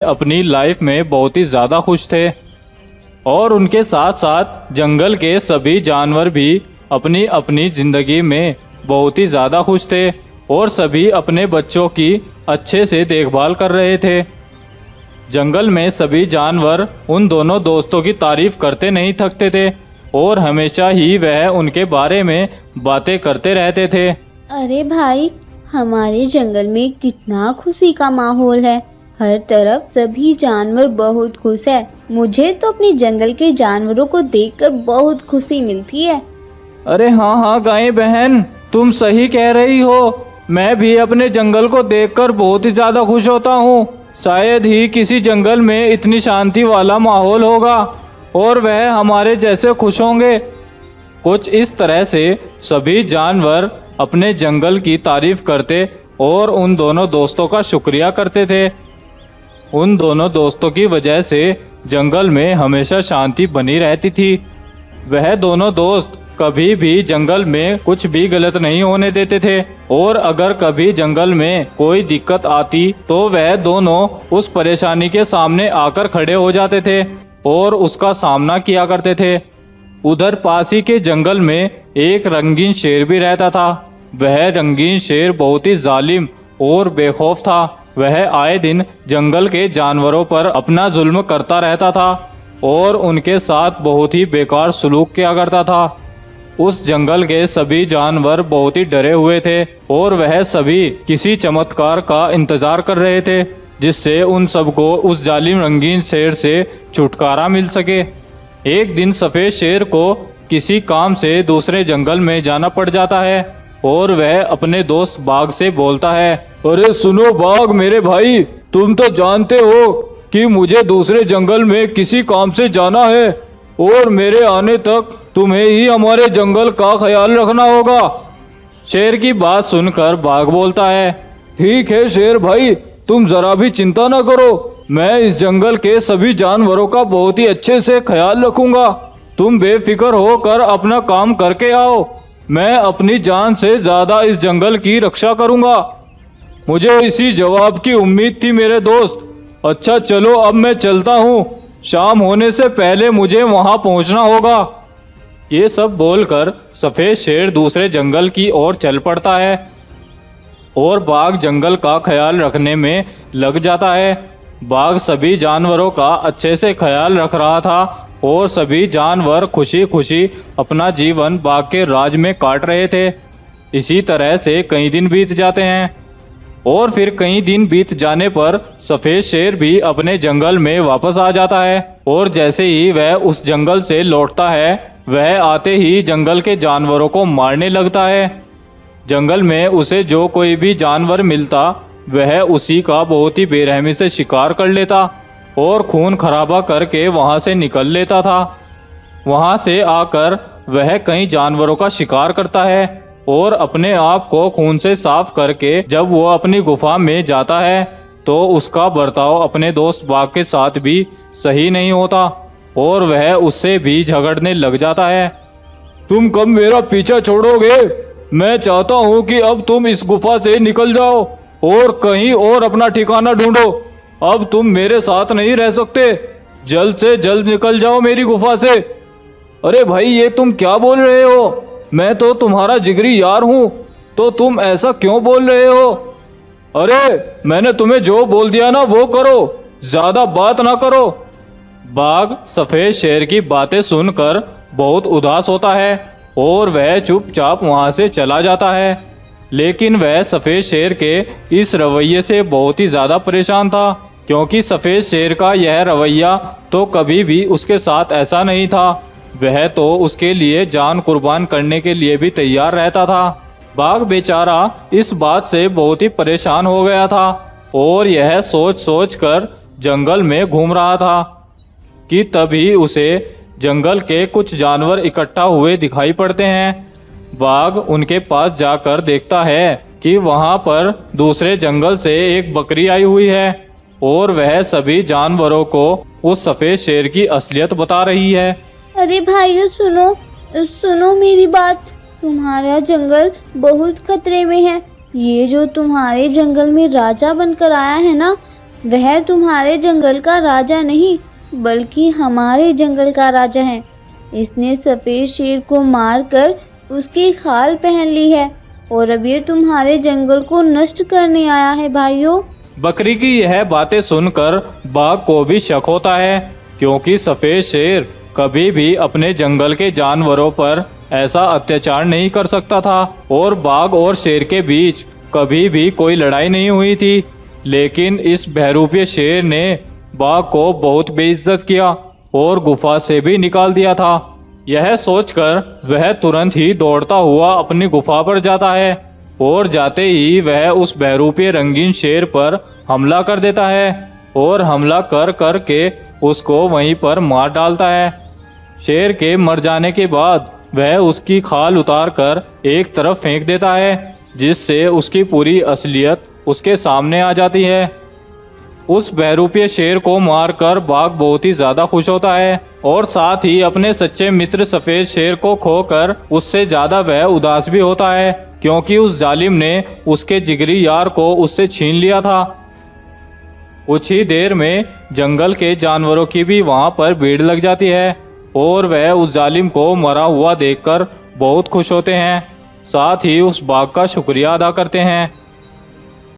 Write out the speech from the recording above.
अपनी लाइफ में बहुत ही ज़्यादा खुश थे और उनके साथ साथ जंगल के सभी जानवर भी अपनी अपनी ज़िंदगी में बहुत ही ज़्यादा खुश थे और सभी अपने बच्चों की अच्छे से देखभाल कर रहे थे। जंगल में सभी जानवर उन दोनों दोस्तों की तारीफ करते नहीं थकते थे और हमेशा ही वह उनके बारे में बातें करते रहते थे। अरे भाई, हमारे जंगल में कितना खुशी का माहौल है। हर तरफ सभी जानवर बहुत खुश है। मुझे तो अपने जंगल के जानवरों को देखकर बहुत खुशी मिलती है। अरे हाँ हाँ गाय बहन, तुम सही कह रही हो। मैं भी अपने जंगल को देखकर बहुत ही ज्यादा खुश होता हूँ। शायद ही किसी जंगल में इतनी शांति वाला माहौल होगा और वह हमारे जैसे खुश होंगे। कुछ इस तरह से सभी जानवर अपने जंगल की तारीफ करते और उन दोनों दोस्तों का शुक्रिया करते थे। उन दोनों दोस्तों की वजह से जंगल में हमेशा शांति बनी रहती थी। वह दोनों दोस्त कभी भी जंगल में कुछ भी गलत नहीं होने देते थे और अगर कभी जंगल में कोई दिक्कत आती तो वह दोनों उस परेशानी के सामने आकर खड़े हो जाते थे और उसका सामना किया करते थे। उधर पास ही के जंगल में एक रंगीन शेर भी रहता था। वह रंगीन शेर बहुत ही जालिम और बेखौफ था। वह आए दिन जंगल के जानवरों पर अपना जुल्म करता रहता था और उनके साथ बहुत ही बेकार सलूक किया करता था। उस जंगल के सभी जानवर बहुत ही डरे हुए थे और वह सभी किसी चमत्कार का इंतजार कर रहे थे जिससे उन सबको उस जालिम रंगीन शेर से छुटकारा मिल सके। एक दिन सफेद शेर को किसी काम से दूसरे जंगल में जाना पड़ जाता है और वह अपने दोस्त बाघ से बोलता है, अरे सुनो बाघ मेरे भाई, तुम तो जानते हो कि मुझे दूसरे जंगल में किसी काम से जाना है और मेरे आने तक तुम्हें ही हमारे जंगल का ख्याल रखना होगा। शेर की बात सुनकर बाघ बोलता है, ठीक है शेर भाई, तुम जरा भी चिंता न करो, मैं इस जंगल के सभी जानवरों का बहुत ही अच्छे से ख्याल रखूंगा। तुम बेफिक्र होकर अपना काम करके आओ, मैं अपनी जान से ज्यादा इस जंगल की रक्षा करूंगा। मुझे इसी जवाब की उम्मीद थी मेरे दोस्त। अच्छा चलो अब मैं चलता हूँ, शाम होने से पहले मुझे वहां पहुंचना होगा। ये सब बोलकर सफेद शेर दूसरे जंगल की ओर चल पड़ता है और बाघ जंगल का ख्याल रखने में लग जाता है। बाघ सभी जानवरों का अच्छे से ख्याल रख रहा था और सभी जानवर खुशी खुशी अपना जीवन बाघ के राज में काट रहे थे। इसी तरह से कई दिन बीत जाते हैं और फिर कई दिन बीत जाने पर सफेद शेर भी अपने जंगल में वापस आ जाता है और जैसे ही वह उस जंगल से लौटता है वह आते ही जंगल के जानवरों को मारने लगता है। जंगल में उसे जो कोई भी जानवर मिलता वह उसी का बहुत ही बेरहमी से शिकार कर लेता और खून खराबा करके वहां से निकल लेता था। वहां से आकर वह कई जानवरों का शिकार करता है और अपने आप को खून से साफ करके जब वो अपनी गुफा में जाता है तो उसका बर्ताव अपने दोस्त बाघ के साथ भी सही नहीं होता और वह उससे भी झगड़ने लग जाता है। तुम कब मेरा पीछा छोड़ोगे? मैं चाहता हूँ कि अब तुम इस गुफा से निकल जाओ और कहीं और अपना ठिकाना ढूंढो। अब तुम मेरे साथ नहीं रह सकते, जल्द से जल्द निकल जाओ मेरी गुफा से। अरे भाई ये तुम क्या बोल रहे हो? मैं तो तुम्हारा जिगरी यार हूँ, तो तुम ऐसा क्यों बोल रहे हो? अरे मैंने तुम्हें जो बोल दिया ना वो करो, ज्यादा बात ना करो। बाघ सफेद शेर की बातें सुनकर बहुत उदास होता है और वह चुपचाप वहां से चला जाता है। लेकिन वह सफेद शेर के इस रवैये से बहुत ही ज्यादा परेशान था क्योंकि सफेद शेर का यह रवैया तो कभी भी उसके साथ ऐसा नहीं था। वह तो उसके लिए जान कुर्बान करने के लिए भी तैयार रहता था। बाघ बेचारा इस बात से बहुत ही परेशान हो गया था और यह सोच सोच कर जंगल में घूम रहा था कि तभी उसे जंगल के कुछ जानवर इकट्ठा हुए दिखाई पड़ते हैं। बाघ उनके पास जाकर देखता है कि वहां पर दूसरे जंगल से एक बकरी आई हुई है और वह सभी जानवरों को उस सफेद शेर की असलियत बता रही है। अरे भाइयों सुनो, सुनो मेरी बात। तुम्हारा जंगल बहुत खतरे में है। ये जो तुम्हारे जंगल में राजा बनकर आया है ना, वह तुम्हारे जंगल का राजा नहीं बल्कि हमारे जंगल का राजा है। इसने सफेद शेर को मारकर उसकी खाल पहन ली है और अब ये तुम्हारे जंगल को नष्ट करने आया है भाइयों। बकरी की यह बातें सुनकर बाघ को भी शक होता है, क्योंकि सफेद शेर कभी भी अपने जंगल के जानवरों पर ऐसा अत्याचार नहीं कर सकता था और बाघ और शेर के बीच कभी भी कोई लड़ाई नहीं हुई थी। लेकिन इस बहरूपीय शेर ने बाघ को बहुत बेइज्जत किया और गुफा से भी निकाल दिया था। यह सोचकर वह तुरंत ही दौड़ता हुआ अपनी गुफा पर जाता है और जाते ही वह उस बहरूपीय रंगीन शेर पर हमला कर देता है और हमला कर कर के उसको वहीं पर मार डालता है। शेर के मर जाने के बाद वह उसकी खाल उतार कर एक तरफ फेंक देता है, जिससे उसकी पूरी असलियत उसके सामने आ जाती है। उस बहरूपीय शेर को मारकर बाघ बहुत ही ज्यादा खुश होता है और साथ ही अपने सच्चे मित्र सफेद शेर को खोकर उससे ज्यादा वह उदास भी होता है, क्योंकि उस जालिम ने उसके जिगरी यार को उससे छीन लिया था। कुछ ही देर में जंगल के जानवरों की भी वहां पर भीड़ लग जाती है और वह उस जालिम को मरा हुआ देखकर बहुत खुश होते हैं, साथ ही उस बाघ का शुक्रिया अदा करते हैं।